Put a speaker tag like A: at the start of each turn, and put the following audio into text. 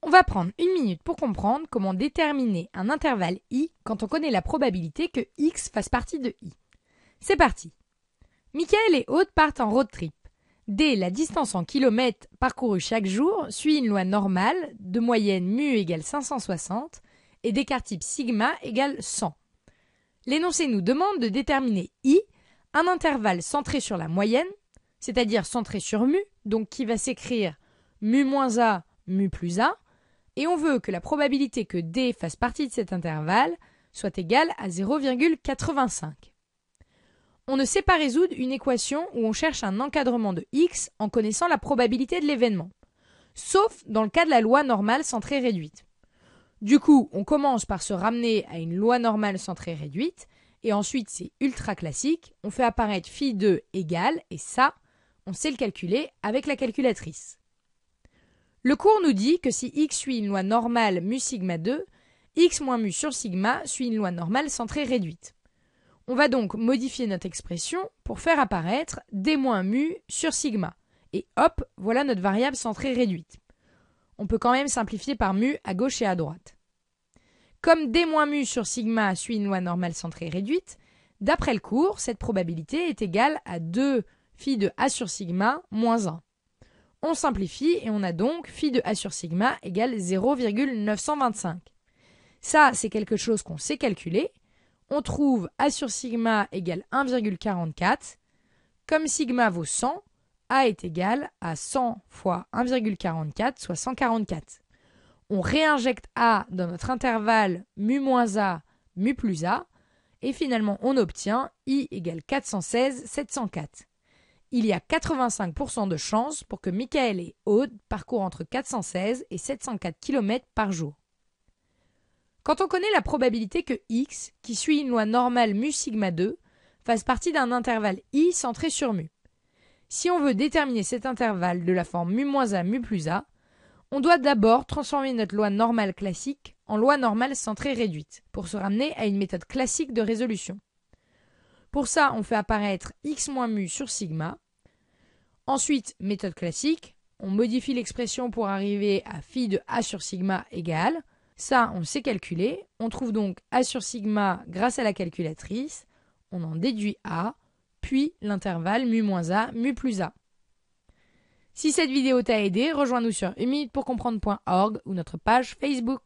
A: On va prendre une minute pour comprendre comment déterminer un intervalle i quand on connaît la probabilité que x fasse partie de i. C'est parti. Michael et Aude partent en road trip. D, la distance en kilomètres parcourue chaque jour, suit une loi normale de moyenne mu égale 560 et d'écart type sigma égale 100. L'énoncé nous demande de déterminer i, un intervalle centré sur la moyenne, c'est-à-dire centré sur mu, donc qui va s'écrire mu moins a, mu plus a, et on veut que la probabilité que D fasse partie de cet intervalle soit égale à 0,85. On ne sait pas résoudre une équation où on cherche un encadrement de x en connaissant la probabilité de l'événement, sauf dans le cas de la loi normale centrée réduite. Du coup, on commence par se ramener à une loi normale centrée réduite, et ensuite c'est ultra classique, on fait apparaître phi2 égale, et ça, on sait le calculer avec la calculatrice. Le cours nous dit que si x suit une loi normale mu sigma 2, x moins mu sur sigma suit une loi normale centrée réduite. On va donc modifier notre expression pour faire apparaître d moins mu sur sigma. Et hop, voilà notre variable centrée réduite. On peut quand même simplifier par mu à gauche et à droite. Comme d moins mu sur sigma suit une loi normale centrée réduite, d'après le cours, cette probabilité est égale à 2 phi de a sur sigma moins 1. On simplifie et on a donc phi de a sur sigma égale 0,925. Ça, c'est quelque chose qu'on sait calculer. On trouve a sur sigma égale 1,44. Comme sigma vaut 100, a est égal à 100 fois 1,44, soit 144. On réinjecte a dans notre intervalle mu moins a, mu plus a, et finalement on obtient i égale 416, 704. Il y a 85% de chances pour que Michael et Aude parcourent entre 416 et 704 km par jour. Quand on connaît la probabilité que x, qui suit une loi normale mu sigma 2, fasse partie d'un intervalle i centré sur mu. Si on veut déterminer cet intervalle de la forme mu moins a, mu plus a, on doit d'abord transformer notre loi normale classique en loi normale centrée réduite, pour se ramener à une méthode classique de résolution. Pour ça, on fait apparaître x moins mu sur sigma. Ensuite, méthode classique, on modifie l'expression pour arriver à phi de a sur sigma égale. Ça, on sait calculer. On trouve donc a sur sigma grâce à la calculatrice. On en déduit a, puis l'intervalle mu moins a, mu plus a. Si cette vidéo t'a aidé, rejoins-nous sur 1minutepourcomprendre.org ou notre page Facebook.